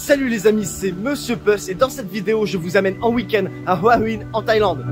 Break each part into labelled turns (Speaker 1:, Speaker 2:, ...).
Speaker 1: Salut les amis, c'est Monsieur Puss et dans cette vidéo, je vous amène en week-end à Hua Hin en Thaïlande.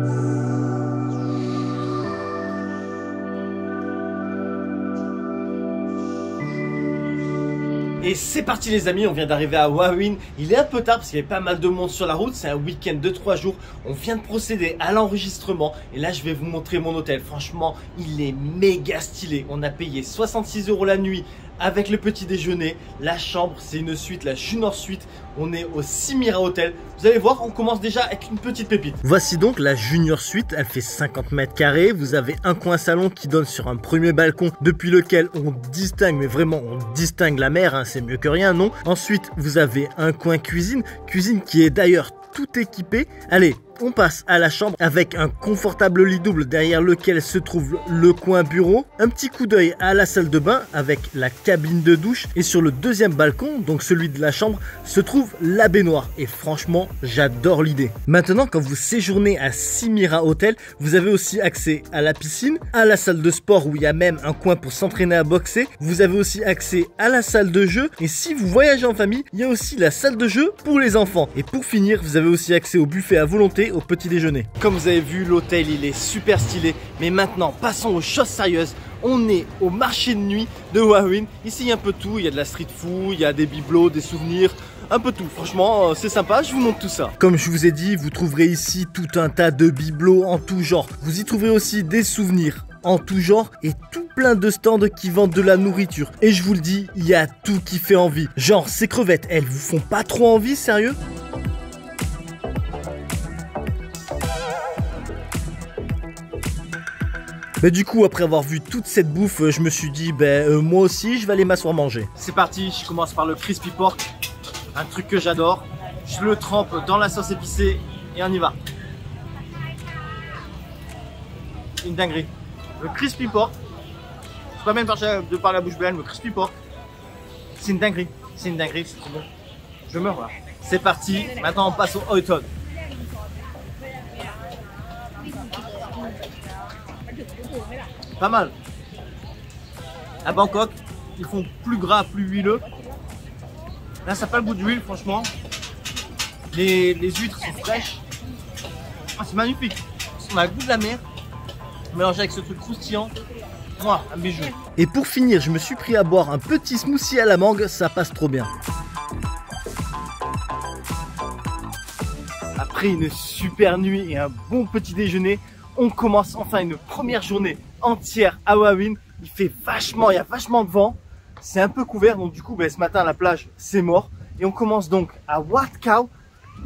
Speaker 1: Et c'est parti les amis, on vient d'arriver à Hua Hin. Il est un peu tard parce qu'il y avait pas mal de monde sur la route. C'est un week-end de 3 jours. On vient de procéder à l'enregistrement. Et là je vais vous montrer mon hôtel. Franchement, il est méga stylé. On a payé 66 € la nuit avec le petit déjeuner. La chambre, c'est une suite, la Junior Suite. On est au Simira Hotel. Vous allez voir, on commence déjà avec une petite pépite. Voici donc la Junior Suite. Elle fait 50 mètres carrés. Vous avez un coin salon qui donne sur un premier balcon depuis lequel on distingue, mais vraiment on distingue la mer, hein, c'est mieux que rien, non? Ensuite, vous avez un coin cuisine. Cuisine qui est d'ailleurs tout équipé. Allez, on passe à la chambre avec un confortable lit double derrière lequel se trouve le coin bureau. Un petit coup d'œil à la salle de bain avec la cabine de douche. Et sur le deuxième balcon, donc celui de la chambre, se trouve la baignoire. Et franchement, j'adore l'idée. Maintenant, quand vous séjournez à Simira Hotel, vous avez aussi accès à la piscine, à la salle de sport où il y a même un coin pour s'entraîner à boxer. Vous avez aussi accès à la salle de jeu. Et si vous voyagez en famille, il y a aussi la salle de jeu pour les enfants. Et pour finir, vous avez aussi accès au buffet à volonté au petit déjeuner. Comme vous avez vu, l'hôtel il est super stylé. Mais maintenant, passons aux choses sérieuses. On est au marché de nuit de Hua Hin. Ici, il y a un peu tout. Il y a de la street food, il y a des bibelots, des souvenirs, un peu tout. Franchement, c'est sympa. Je vous montre tout ça. Comme je vous ai dit, vous trouverez ici tout un tas de bibelots en tout genre. Vous y trouverez aussi des souvenirs en tout genre et tout plein de stands qui vendent de la nourriture. Et je vous le dis, il y a tout qui fait envie. Genre, ces crevettes, elles vous font pas trop envie, sérieux ? Mais du coup, après avoir vu toute cette bouffe, je me suis dit, moi aussi, je vais aller m'asseoir manger. C'est parti, je commence par le crispy pork, un truc que j'adore. Je le trempe dans la sauce épicée et on y va. Une dinguerie. Le crispy pork, je peux pas même de par la bouche pleine, le crispy pork, c'est une dinguerie. C'est une dinguerie, c'est trop bon. Je meurs là. C'est parti, maintenant on passe au hot dog. Pas mal. À Bangkok, ils font plus gras, plus huileux. Là, ça n'a pas le goût d'huile, franchement. Les huîtres sont fraîches. Ah, c'est magnifique. On a le goût de la mer, mélangé avec ce truc croustillant. Moi, un bijou. Et pour finir, je me suis pris à boire un petit smoothie à la mangue. Ça passe trop bien. Après une super nuit et un bon petit déjeuner, on commence enfin une première journée entière à Hua Hin. Il fait vachement, il y a vachement de vent. C'est un peu couvert, donc du coup, ce matin à la plage, c'est mort. Et on commence donc à Wat Khao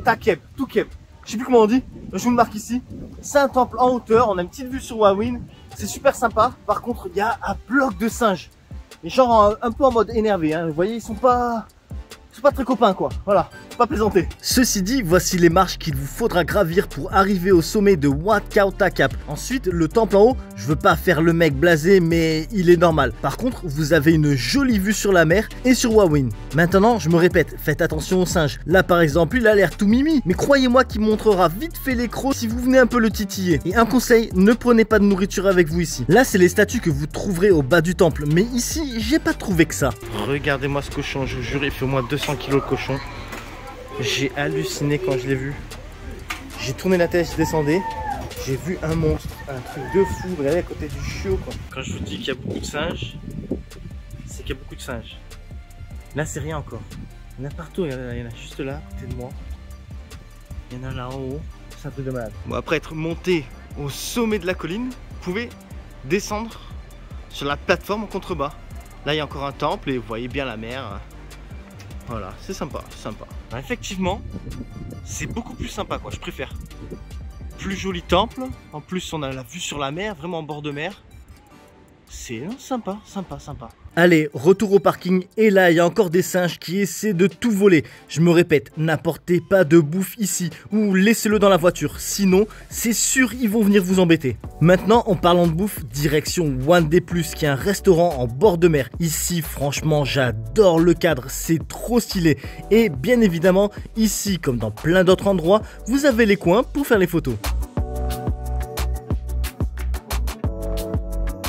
Speaker 1: Thakep, Thukep. Je sais plus comment on dit. Je vous le marque ici. C'est un temple en hauteur. On a une petite vue sur Hua Hin. C'est super sympa. Par contre, il y a un bloc de singes. Et genre un peu en mode énervé. Hein. Vous voyez, ils sont pas très copains quoi, voilà, faut pas plaisanter. Ceci dit, voici les marches qu'il vous faudra gravir pour arriver au sommet de Wat Khao Thakep. Ensuite, le temple en haut, je veux pas faire le mec blasé, mais il est normal. Par contre, vous avez une jolie vue sur la mer et sur Hua Hin. Maintenant, je me répète, faites attention aux singes. Là par exemple, il a l'air tout mimi, mais croyez-moi qu'il montrera vite fait les crocs si vous venez un peu le titiller. Et un conseil, ne prenez pas de nourriture avec vous ici. Là, c'est les statues que vous trouverez au bas du temple, mais ici, j'ai pas trouvé que ça. Regardez-moi ce cochon, je vous jure, il fait au moins 200 kg le cochon. J'ai halluciné quand je l'ai vu. J'ai tourné la tête, je descendais. J'ai vu un monstre, un truc de fou. Regardez à côté du chiot quoi. Quand je vous dis qu'il y a beaucoup de singes, c'est qu'il y a beaucoup de singes. Là c'est rien encore. Il y en a partout, il y en a juste là, à côté de moi. Il y en a là en haut. C'est un truc de malade. Bon, après être monté au sommet de la colline, vous pouvez descendre sur la plateforme en contrebas. Là il y a encore un temple et vous voyez bien la mer. Voilà, c'est sympa, c'est sympa. Alors, effectivement, c'est beaucoup plus sympa quoi, je préfère. Plus joli temple, en plus on a la vue sur la mer, vraiment en bord de mer. C'est sympa, sympa, sympa. Allez, retour au parking et là il y a encore des singes qui essaient de tout voler. Je me répète, n'apportez pas de bouffe ici ou laissez-le dans la voiture, sinon c'est sûr ils vont venir vous embêter. Maintenant en parlant de bouffe, direction One Day Plus qui est un restaurant en bord de mer. Ici franchement j'adore le cadre, c'est trop stylé. Et bien évidemment ici comme dans plein d'autres endroits, vous avez les coins pour faire les photos.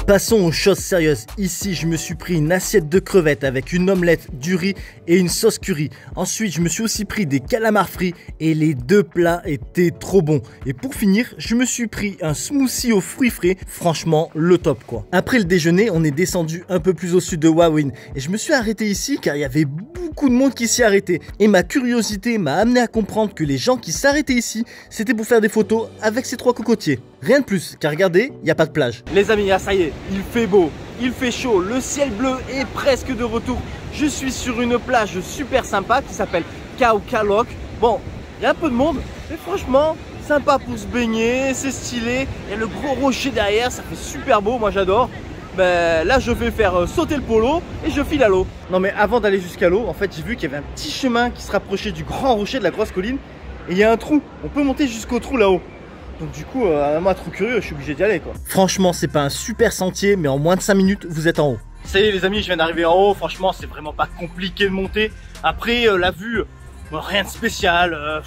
Speaker 1: Passons aux choses sérieuses. Ici, je me suis pris une assiette de crevettes avec une omelette, du riz et une sauce curry. Ensuite, je me suis aussi pris des calamars frits et les deux plats étaient trop bons. Et pour finir, je me suis pris un smoothie aux fruits frais. Franchement, le top quoi. Après le déjeuner, on est descendu un peu plus au sud de Wawin et je me suis arrêté ici car il y avait beaucoup de monde qui s'y arrêtait. Et ma curiosité m'a amené à comprendre que les gens qui s'arrêtaient ici, c'était pour faire des photos avec ces trois cocotiers. Rien de plus, car regardez, il n'y a pas de plage. Les amis, ah, ça y est, il fait beau, il fait chaud, le ciel bleu est presque de retour. Je suis sur une plage super sympa qui s'appelle Khao Khalok. Bon, il y a un peu de monde, mais franchement, sympa pour se baigner, c'est stylé. Il y a le gros rocher derrière, ça fait super beau, moi j'adore. Ben, là, je vais faire sauter le polo et je file à l'eau. Non, mais avant d'aller jusqu'à l'eau, en fait, j'ai vu qu'il y avait un petit chemin qui se rapprochait du grand rocher de la grosse colline. Et il y a un trou, on peut monter jusqu'au trou là-haut. Donc du coup, moi trop curieux, je suis obligé d'y aller quoi. Franchement, c'est pas un super sentier, mais en moins de 5 minutes, vous êtes en haut. Ça y est les amis, je viens d'arriver en haut. Franchement, c'est vraiment pas compliqué de monter. Après, la vue, rien de spécial.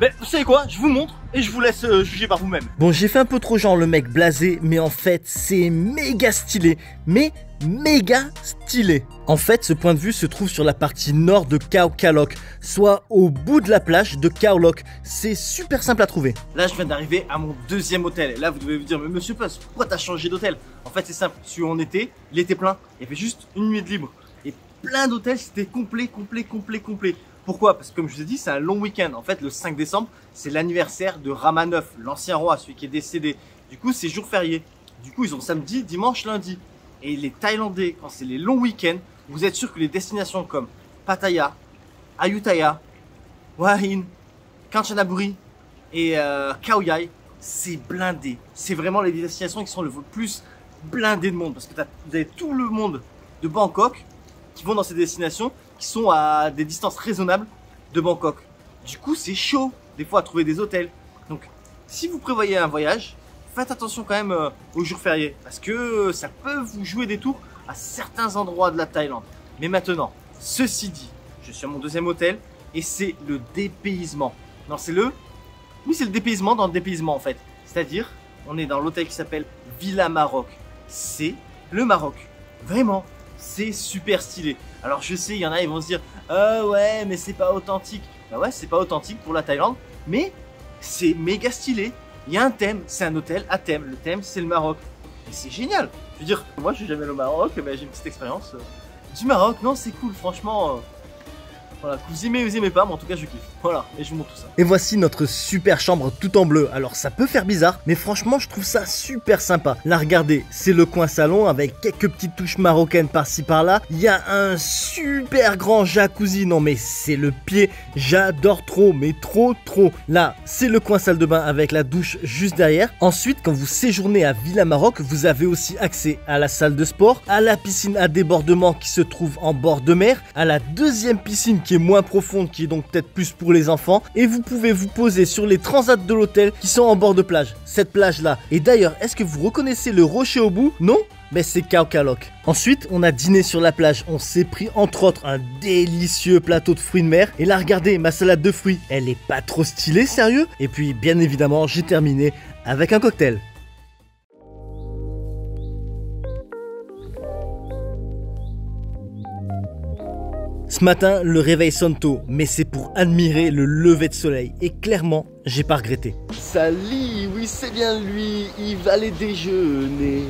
Speaker 1: Mais vous savez quoi, je vous montre et je vous laisse juger par vous-même. Bon, j'ai fait un peu trop genre le mec blasé, mais en fait, c'est méga stylé. Mais méga stylé. En fait, ce point de vue se trouve sur la partie nord de Khao Khalok, soit au bout de la plage de Khao Lok. C'est super simple à trouver. Là, je viens d'arriver à mon deuxième hôtel. Et là, vous devez vous dire, mais monsieur Puss, pourquoi t'as changé d'hôtel? En fait, c'est simple. Celui où on était, il était plein. Il y avait juste une nuit de libre. Et plein d'hôtels, c'était complet. Pourquoi? Parce que comme je vous ai dit, c'est un long week-end. En fait, le 5 décembre, c'est l'anniversaire de Rama IX, l'ancien roi, celui qui est décédé. Du coup, c'est jour férié. Du coup, ils ont samedi, dimanche, lundi. Et les Thaïlandais, quand c'est les longs week-ends, vous êtes sûr que les destinations comme Pattaya, Ayutthaya, Hua Hin, Kanchanaburi et Khao Yai, c'est blindé. C'est vraiment les destinations qui sont le plus blindées de monde. Parce que vous avez tout le monde de Bangkok qui vont dans ces destinations qui sont à des distances raisonnables de Bangkok. Du coup, c'est chaud des fois à trouver des hôtels. Donc, si vous prévoyez un voyage, faites attention quand même aux jours fériés. Parce que ça peut vous jouer des tours à certains endroits de la Thaïlande. Mais maintenant, ceci dit, je suis à mon deuxième hôtel et c'est le dépaysement. Non, c'est le... Oui, c'est le dépaysement dans le dépaysement en fait. C'est-à-dire, on est dans l'hôtel qui s'appelle Villa Maroc. C'est le Maroc. Vraiment, c'est super stylé. Alors je sais, il y en a, ils vont se dire « ouais, mais c'est pas authentique. » Bah ouais, c'est pas authentique pour la Thaïlande, mais c'est méga stylé. Il y a un thème, c'est un hôtel à thème. Le thème, c'est le Maroc. Et c'est génial. Je veux dire, moi je suis jamais allé au Maroc, mais j'ai une petite expérience du Maroc. Non, c'est cool, franchement. Voilà, que vous aimez ou vous aimez pas, mais en tout cas je kiffe. Voilà, et je vous montre tout ça. Et voici notre super chambre tout en bleu. Alors ça peut faire bizarre, mais franchement je trouve ça super sympa. Là regardez, c'est le coin salon avec quelques petites touches marocaines par-ci par-là. Il y a un super grand jacuzzi. Non mais c'est le pied, j'adore trop, mais trop. Là, c'est le coin salle de bain avec la douche juste derrière. Ensuite, quand vous séjournez à Villa Maroc, vous avez aussi accès à la salle de sport, à la piscine à débordement qui se trouve en bord de mer, à la deuxième piscine qui est moins profonde, qui est donc peut-être plus pour les enfants, et vous pouvez vous poser sur les transats de l'hôtel qui sont en bord de plage, cette plage là. Et d'ailleurs, est-ce que vous reconnaissez le rocher au bout? Non? Mais c'est Khao Khalok. Ensuite, on a dîné sur la plage, on s'est pris entre autres un délicieux plateau de fruits de mer. Et là regardez, ma salade de fruits, elle est pas trop stylée, sérieux? Et puis bien évidemment, j'ai terminé avec un cocktail. Ce matin, le réveil sonne tôt, mais c'est pour admirer le lever de soleil. Et clairement, j'ai pas regretté. Sally, oui c'est bien lui, il va aller déjeuner.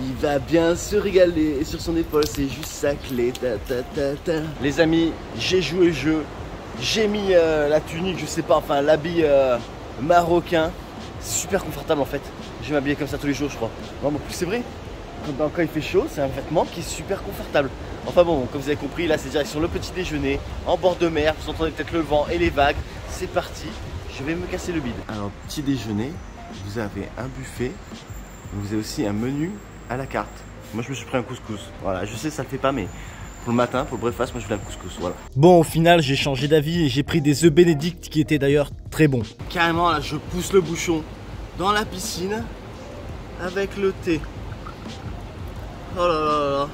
Speaker 1: Il va bien se régaler, et sur son épaule c'est juste sa clé. Les amis, j'ai joué le jeu. J'ai mis la tunique, je sais pas, enfin l'habit marocain. C'est super confortable en fait. Je vais m'habiller comme ça tous les jours je crois. Non mais en plus c'est vrai. Quand il fait chaud, c'est un vêtement qui est super confortable. Enfin bon, comme vous avez compris, là c'est direction le petit déjeuner, en bord de mer, vous entendez peut-être le vent et les vagues. C'est parti, je vais me casser le bide. Alors, petit déjeuner, vous avez un buffet, vous avez aussi un menu à la carte. Moi je me suis pris un couscous, voilà, je sais ça le fait pas mais pour le matin, pour le breakfast, moi je voulais un couscous, voilà. Bon, au final j'ai changé d'avis et j'ai pris des œufs bénédicts qui étaient d'ailleurs très bons. Carrément là, je pousse le bouchon dans la piscine avec le thé. Oh là là là là.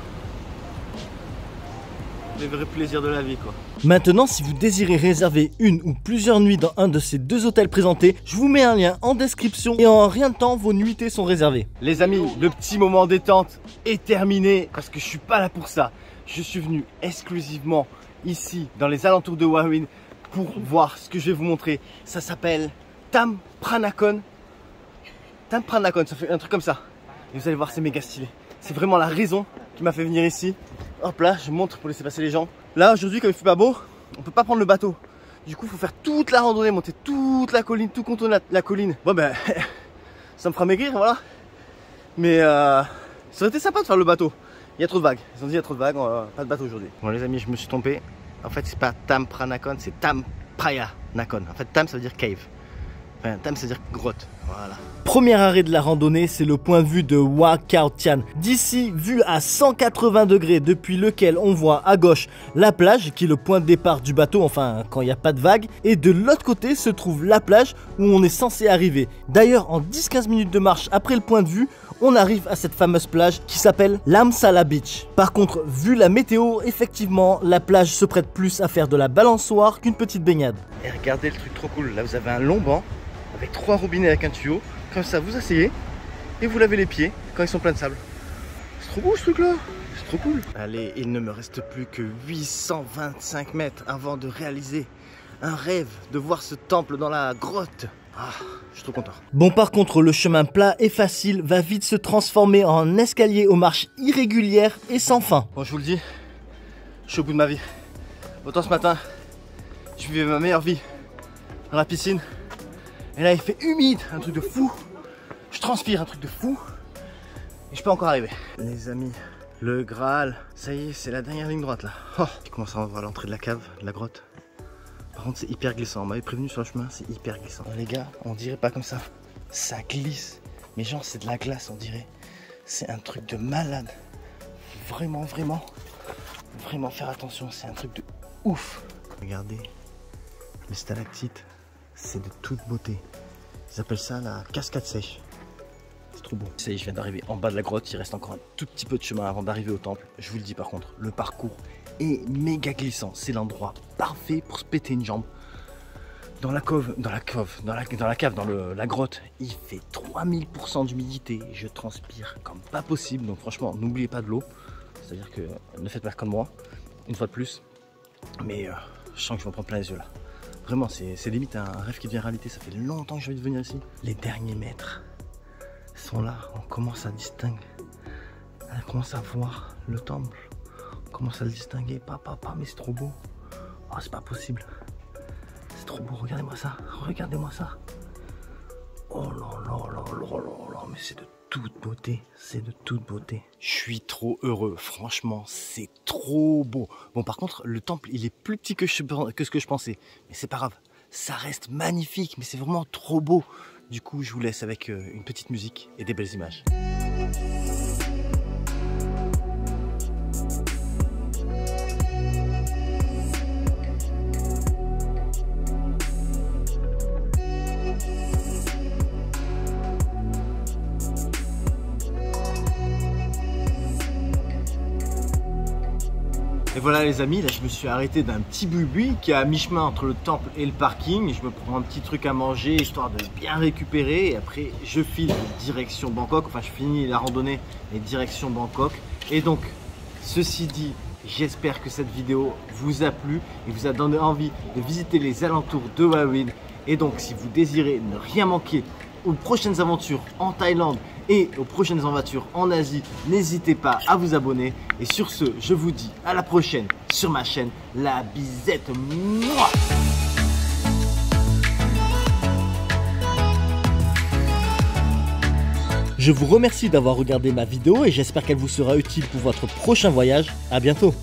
Speaker 1: Les vrais plaisirs de la vie quoi. Maintenant, si vous désirez réserver une ou plusieurs nuits dans un de ces 2 hôtels présentés, je vous mets un lien en description et en rien de temps, vos nuitées sont réservées. Les amis, le petit moment détente est terminé parce que je suis pas là pour ça. Je suis venu exclusivement ici, dans les alentours de Warwin, pour voir ce que je vais vous montrer. Ça s'appelle Tam Pranakon. Tam Pranakon, ça fait un truc comme ça. Et vous allez voir, c'est méga stylé. C'est vraiment la raison qui m'a fait venir ici. Hop là, je montre pour laisser passer les gens. Là, aujourd'hui, comme il fait pas beau, on peut pas prendre le bateau. Du coup, il faut faire toute la randonnée, monter toute la colline, tout contourner la colline. Bon ben, ça me fera maigrir, voilà. Mais ça aurait été sympa de faire le bateau. Il y a trop de vagues. Ils ont dit il y a trop de vagues, pas de bateau aujourd'hui. Bon les amis, je me suis trompé. En fait, c'est pas Tam Pranakon, c'est Tam Pranakon. En fait, Tam ça veut dire cave. Enfin, Tam ça veut dire grotte. Voilà. Premier arrêt de la randonnée, c'est le point de vue de Hua Khao Thian. D'ici, vu à 180 degrés, depuis lequel on voit à gauche la plage, qui est le point de départ du bateau, enfin quand il n'y a pas de vagues. Et de l'autre côté se trouve la plage où on est censé arriver. D'ailleurs, en 10-15 minutes de marche après le point de vue, on arrive à cette fameuse plage qui s'appelle Lamsala Beach. Par contre, vu la météo, effectivement, la plage se prête plus à faire de la balançoire qu'une petite baignade. Et regardez le truc trop cool, là vous avez un long banc avec 3 robinets avec un tuyau. Comme ça, vous asseyez et vous lavez les pieds quand ils sont pleins de sable. C'est trop beau ce truc là, c'est trop cool. Allez, il ne me reste plus que 825 mètres avant de réaliser un rêve, de voir ce temple dans la grotte. Ah, je suis trop content. Bon, par contre, le chemin plat et facile va vite se transformer en escalier aux marches irrégulières et sans fin. Bon, je vous le dis, je suis au bout de ma vie. Autant ce matin, je vivais ma meilleure vie dans la piscine. Et là, il fait humide, un truc de fou. Je transpire, un truc de fou. Et je peux encore arriver. Les amis, le Graal, ça y est, c'est la dernière ligne droite là. Oh, je commence à voir l'entrée de la cave, de la grotte. Par contre, c'est hyper glissant. On m'avait prévenu sur le chemin, c'est hyper glissant. Les gars, on dirait pas comme ça. Ça glisse. Mais genre, c'est de la glace, on dirait. C'est un truc de malade. Vraiment, vraiment, vraiment faire attention. C'est un truc de ouf. Regardez, les stalactites. C'est de toute beauté. Ils appellent ça la cascade sèche. C'est trop beau. Ça y est, je viens d'arriver en bas de la grotte. Il reste encore un tout petit peu de chemin avant d'arriver au temple. Je vous le dis par contre, le parcours est méga glissant. C'est l'endroit parfait pour se péter une jambe. Dans la cave, dans la grotte, il fait 3000% d'humidité. Je transpire comme pas possible. Donc franchement, n'oubliez pas de l'eau. C'est-à-dire que ne faites pas comme moi, une fois de plus. Mais je sens que je vais en prendre plein les yeux là. Vraiment, c'est limite un rêve qui devient réalité. Ça fait longtemps que j'ai envie de venir ici. Les derniers mètres sont là. On commence à distinguer. On commence à voir le temple. On commence à le distinguer. Papa, mais c'est trop beau. Oh, c'est pas possible. C'est trop beau. Regardez-moi ça. Regardez-moi ça. Oh là là là là là là. Mais c'est de toute beauté. C'est de toute beauté. Je suis trop heureux. Franchement, c'est trop beau. Bon, par contre, le temple, il est plus petit que ce que je pensais. Mais c'est pas grave. Ça reste magnifique. Mais c'est vraiment trop beau. Du coup, je vous laisse avec une petite musique et des belles images. Et voilà les amis, là je me suis arrêté d'un petit boui-boui qui est à mi-chemin entre le temple et le parking. Je me prends un petit truc à manger histoire de bien récupérer et après je file direction Bangkok. Enfin je finis la randonnée et direction Bangkok. Et donc ceci dit, j'espère que cette vidéo vous a plu et vous a donné envie de visiter les alentours de Warwin. Et donc si vous désirez ne rien manquer aux prochaines aventures en Thaïlande et aux prochaines aventures en Asie, n'hésitez pas à vous abonner. Et sur ce, je vous dis à la prochaine sur ma chaîne La Bizette. Mouah. Je vous remercie d'avoir regardé ma vidéo et j'espère qu'elle vous sera utile pour votre prochain voyage. À bientôt.